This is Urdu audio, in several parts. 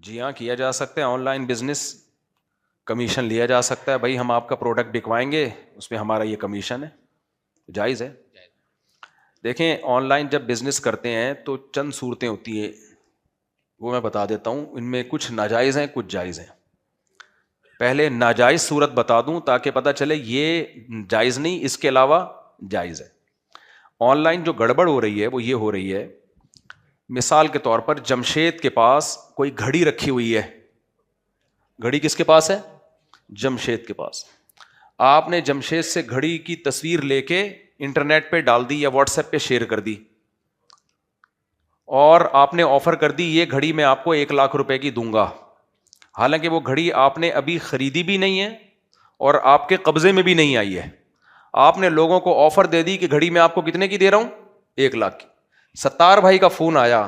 جی ہاں، کیا جا سکتا ہے آن لائن بزنس، کمیشن لیا جا سکتا ہے. بھائی ہم آپ کا پروڈکٹ بکوائیں گے، اس میں ہمارا یہ کمیشن ہے، جائز ہے. دیکھیں آن لائن جب بزنس کرتے ہیں تو چند صورتیں ہوتی ہیں، وہ میں بتا دیتا ہوں. ان میں کچھ ناجائز ہیں، کچھ جائز ہیں. پہلے ناجائز صورت بتا دوں تاکہ پتہ چلے یہ جائز نہیں، اس کے علاوہ جائز ہے. آن لائن جو گڑبڑ ہو رہی ہے وہ یہ ہو رہی ہے، مثال کے طور پر جمشید کے پاس کوئی گھڑی رکھی ہوئی ہے. گھڑی کس کے پاس ہے؟ جمشید کے پاس. آپ نے جمشید سے گھڑی کی تصویر لے کے انٹرنیٹ پہ ڈال دی یا واٹس ایپ پہ شیئر کر دی، اور آپ نے آفر کر دی یہ گھڑی میں آپ کو 1,00,000 روپے کی دوں گا. حالانکہ وہ گھڑی آپ نے ابھی خریدی بھی نہیں ہے اور آپ کے قبضے میں بھی نہیں آئی ہے. آپ نے لوگوں کو آفر دے دی کہ گھڑی میں آپ کو کتنے کی دے رہا ہوں؟ 1,00,000 کی. ستار بھائی کا فون آیا،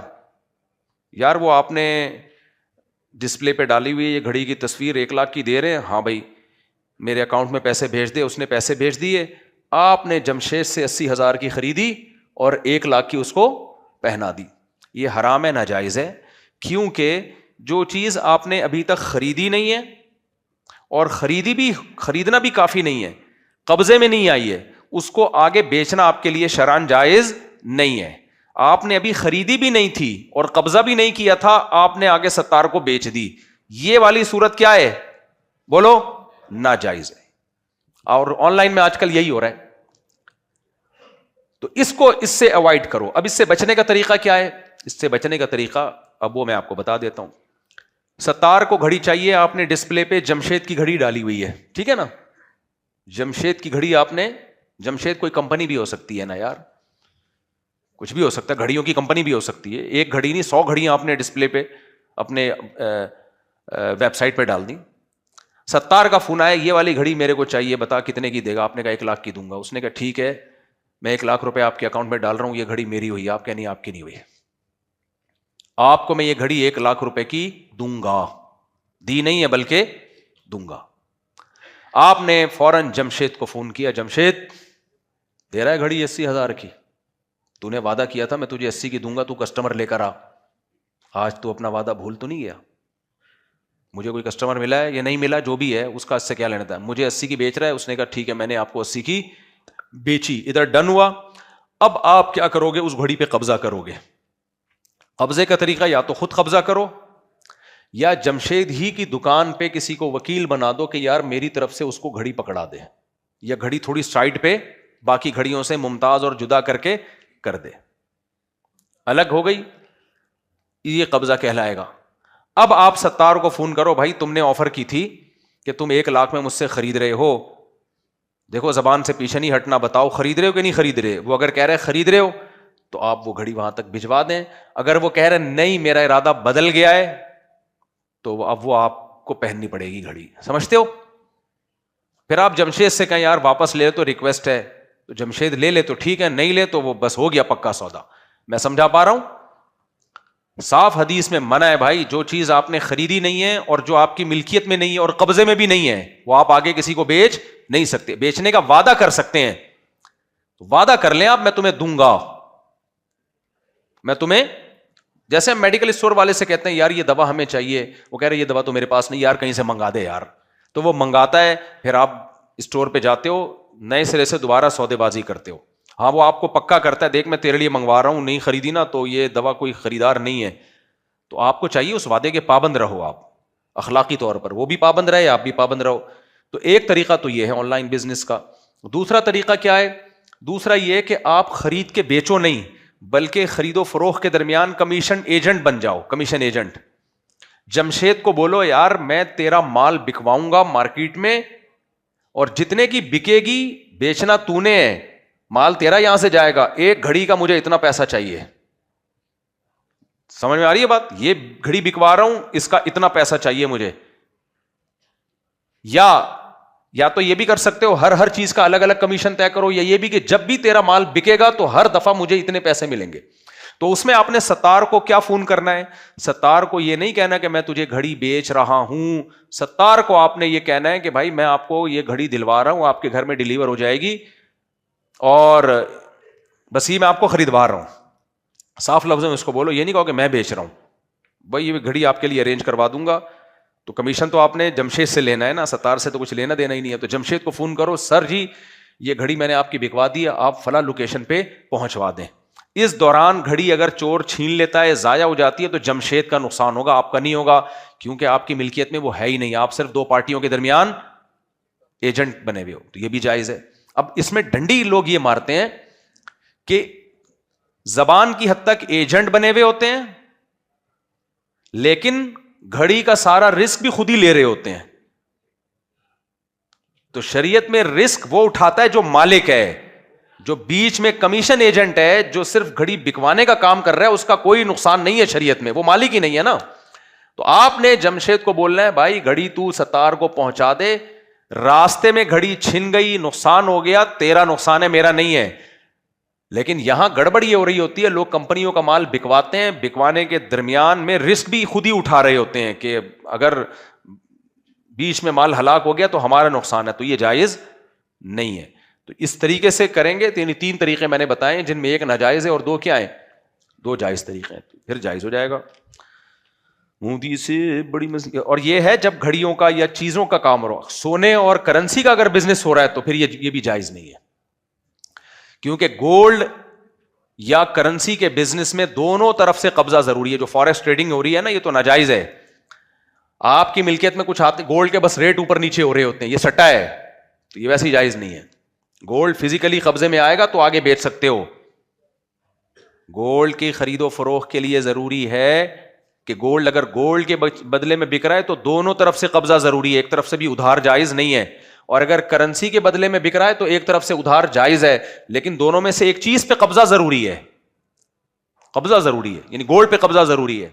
یار وہ آپ نے ڈسپلے پہ ڈالی ہوئی یہ گھڑی کی تصویر 1,00,000 کی دے رہے ہیں. ہاں بھائی میرے اکاؤنٹ میں پیسے بھیج دے. اس نے پیسے بھیج دیے. آپ نے جمشید سے 80,000 کی خریدی اور 1,00,000 کی اس کو پہنا دی. یہ حرام ہے، ناجائز ہے. کیونکہ جو چیز آپ نے ابھی تک خریدی نہیں ہے اور خریدنا بھی کافی نہیں ہے، قبضے میں نہیں آئی ہے، اس کو آگے بیچنا آپ کے لیے شرعاً جائز نہیں ہے. آپ نے ابھی خریدی بھی نہیں تھی اور قبضہ بھی نہیں کیا تھا، آپ نے آگے ستار کو بیچ دی. یہ والی صورت کیا ہے؟ بولو، ناجائز ہے. اور آن لائن میں آج کل یہی ہو رہا ہے. تو اس سے اوائڈ کرو. اب اس سے بچنے کا طریقہ کیا ہے؟ اس سے بچنے کا طریقہ اب وہ میں آپ کو بتا دیتا ہوں. ستار کو گھڑی چاہیے، آپ نے ڈسپلے پہ جمشید کی گھڑی ڈالی ہوئی ہے، ٹھیک ہے نا؟ جمشید کی گھڑی آپ نے، جمشید کوئی کمپنی بھی ہو سکتی ہے نا یار، کچھ بھی ہو سکتا ہے، گھڑیوں کی کمپنی بھی ہو سکتی ہے. ایک گھڑی نہیں 100 گھڑیاں آپ نے ڈسپلے پہ اپنے ویب سائٹ پہ ڈال دی. ستار کا فون آیا، یہ والی گھڑی میرے کو چاہیے، بتا کتنے کی دے گا؟ آپ نے کہا 1,00,000 کی دوں گا. اس نے کہا ٹھیک ہے، میں 1,00,000 روپے آپ کے اکاؤنٹ میں ڈال رہا ہوں، یہ گھڑی میری ہوئی ہے. آپ کہہ نہیں، آپ کی نہیں ہوئی ہے، آپ کو میں یہ گھڑی 1,00,000 روپے کی دوں گا. دی نہیں ہے بلکہ دوں گا. آپ نے فوراً جمشید کو فون کیا، جمشید دے رہا ہے گھڑی 80,000 کی، تو نے وعدہ کیا تھا میں تجھے 80 کی دوں گا، تو کسٹمر لے کر آ. آج تو اپنا وعدہ بھول تو نہیں گیا؟ مجھے کوئی کسٹمر ملا ہے یا نہیں ملا، جو بھی ہے اس کا اس سے کیا لینا تھا؟ مجھے 80 کی بیچ رہا ہے. اس نے کہا ٹھیک ہے، میں نے آپ کو 80 کی بیچی. ادھر ڈن ہوا. اب آپ کیا کرو گے؟ اس گھڑی پہ قبضہ کرو گے. قبضے کا طریقہ یا تو خود قبضہ کرو، یا جمشید ہی کی دکان پہ کسی کو وکیل بنا دو کہ یار میری طرف سے اس کو گھڑی پکڑا دے، یا گھڑی تھوڑی سائڈ پہ باقی گھڑیوں سے ممتاز اور جدا کر کے کر دے. الگ ہو گئی، یہ قبضہ کہلائے گا. اب آپ ستار کو فون کرو، بھائی تم نے آفر کی تھی کہ تم 1,00,000 میں مجھ سے خرید رہے ہو، دیکھو زبان سے پیچھے نہیں ہٹنا، بتاؤ خرید رہے ہو کہ نہیں خرید رہے؟ وہ اگر کہہ رہے خرید رہے ہو تو آپ وہ گھڑی وہاں تک بھجوا دیں. اگر وہ کہہ رہے نہیں میرا ارادہ بدل گیا ہے، تو اب وہ آپ کو پہننی پڑے گی گھڑی. سمجھتے ہو؟ پھر آپ جمشید سے کہیں یار واپس لے تو ریکویسٹ ہے، تو جمشید لے لے تو ٹھیک ہے، نہیں لے تو وہ بس ہو گیا پکا سودا. میں سمجھا پا رہا ہوں؟ صاف حدیث میں منع ہے بھائی، جو چیز آپ نے خریدی نہیں ہے اور جو آپ کی ملکیت میں نہیں ہے اور قبضے میں بھی نہیں ہے، وہ آپ آگے کسی کو بیچ نہیں سکتے. بیچنے کا وعدہ کر سکتے ہیں، تو وعدہ کر لیں آپ، میں تمہیں دوں گا، میں تمہیں. جیسے ہم میڈیکل اسٹور والے سے کہتے ہیں یار یہ دوا ہمیں چاہیے، وہ کہہ رہے یہ دوا تو میرے پاس نہیں، یار کہیں سے منگا دے یار، تو وہ منگاتا ہے. پھر آپ اسٹور پہ جاتے ہو، نئے سرے سے دوبارہ سودے بازی کرتے ہو. ہاں وہ آپ کو پکا کرتا ہے، دیکھ میں تیرے لیے منگوا رہا ہوں، نہیں خریدی نا تو یہ دوا کوئی خریدار نہیں ہے. تو آپ کو چاہیے اس وعدے کے پابند رہو، آپ اخلاقی طور پر وہ بھی پابند رہے، آپ بھی پابند رہو. تو ایک طریقہ تو یہ ہے آن لائن بزنس کا. دوسرا طریقہ کیا ہے؟ دوسرا یہ کہ آپ خرید کے بیچو نہیں، بلکہ خرید و فروخت کے درمیان کمیشن ایجنٹ بن جاؤ. Commission agent. جمشید کو بولو یار میں تیرا مال بکواؤں گا مارکیٹ میں، اور جتنے کی بکے گی بیچنا تو نے ہے، مال تیرا یہاں سے جائے گا، ایک گھڑی کا مجھے اتنا پیسہ چاہیے. سمجھ میں آ رہی ہے بات؟ یہ گھڑی بکوا رہا ہوں، اس کا اتنا پیسہ چاہیے مجھے. یا تو یہ بھی کر سکتے ہو ہر چیز کا الگ الگ کمیشن طے کرو، یا یہ بھی کہ جب بھی تیرا مال بکے گا تو ہر دفعہ مجھے اتنے پیسے ملیں گے. تو اس میں آپ نے ستار کو کیا فون کرنا ہے؟ ستار کو یہ نہیں کہنا کہ میں تجھے گھڑی بیچ رہا ہوں. ستار کو آپ نے یہ کہنا ہے کہ بھائی میں آپ کو یہ گھڑی دلوا رہا ہوں، آپ کے گھر میں ڈیلیور ہو جائے گی، اور بس یہ میں آپ کو خریدوا رہا ہوں. صاف لفظوں میں اس کو بولو، یہ نہیں کہو کہ میں بیچ رہا ہوں. بھائی یہ گھڑی آپ کے لیے ارینج کروا دوں گا. تو کمیشن تو آپ نے جمشید سے لینا ہے نا, ستار سے تو کچھ لینا دینا ہی نہیں ہے. تو جمشید کو فون کرو, سر جی یہ گھڑی میں نے آپ کی بکوا دی ہے, آپ فلاں لوکیشن پہ پہنچوا دیں. اس دوران گھڑی اگر چور چھین لیتا ہے, ضائع ہو جاتی ہے, تو جمشید کا نقصان ہوگا, آپ کا نہیں ہوگا, کیونکہ آپ کی ملکیت میں وہ ہے ہی نہیں, آپ صرف دو پارٹیوں کے درمیان ایجنٹ بنے ہوئے ہو. تو یہ بھی جائز ہے. اب اس میں ڈنڈی لوگ یہ مارتے ہیں کہ زبان کی حد تک ایجنٹ بنے ہوئے ہوتے ہیں, لیکن گھڑی کا سارا رسک بھی خود ہی لے رہے ہوتے ہیں. تو شریعت میں رسک وہ اٹھاتا ہے جو مالک ہے, جو بیچ میں کمیشن ایجنٹ ہے, جو صرف گھڑی بکوانے کا کام کر رہا ہے, اس کا کوئی نقصان نہیں ہے شریعت میں, وہ مالک ہی نہیں ہے نا. تو آپ نے جمشید کو بولنا ہے بھائی گھڑی تو ستار کو پہنچا دے, راستے میں گھڑی چھن گئی, نقصان ہو گیا, تیرا نقصان ہے, میرا نہیں ہے. لیکن یہاں گڑبڑ یہ ہو رہی ہوتی ہے, لوگ کمپنیوں کا مال بکواتے ہیں, بکوانے کے درمیان میں رسک بھی خود ہی اٹھا رہے ہوتے ہیں کہ اگر بیچ میں مال ہلاک ہو گیا تو ہمارا نقصان ہے. تو یہ جائز نہیں ہے. تو اس طریقے سے کریں گے. تین طریقے میں نے بتائے, جن میں ایک ناجائز ہے اور دو کیا ہیں, دو جائز طریقے ہیں, پھر جائز ہو جائے گا. مودی سے بڑی اور یہ ہے جب گھڑیوں کا یا چیزوں کا کام ہو رہا, سونے اور کرنسی کا اگر بزنس ہو رہا ہے تو پھر یہ بھی جائز نہیں ہے, کیونکہ گولڈ یا کرنسی کے بزنس میں دونوں طرف سے قبضہ ضروری ہے. جو فارکس ٹریڈنگ ہو رہی ہے نا, یہ تو ناجائز ہے. آپ کی ملکیت میں کچھ آتے گولڈ کے بس ریٹ اوپر نیچے ہو رہے ہوتے ہیں, یہ سٹا ہے, تو یہ ویسے ہی جائز نہیں ہے. گولڈ فزیکلی قبضے میں آئے گا تو آگے بیچ سکتے ہو. گولڈ کی خرید و فروخت کے لیے ضروری ہے کہ گولڈ اگر گولڈ کے بدلے میں بک رہا ہے تو دونوں طرف سے قبضہ ضروری ہے, ایک طرف سے بھی ادھار جائز نہیں ہے. اور اگر کرنسی کے بدلے میں بک رہا ہے تو ایک طرف سے ادھار جائز ہے, لیکن دونوں میں سے ایک چیز پہ قبضہ ضروری ہے, قبضہ ضروری ہے, یعنی گولڈ پہ قبضہ ضروری ہے.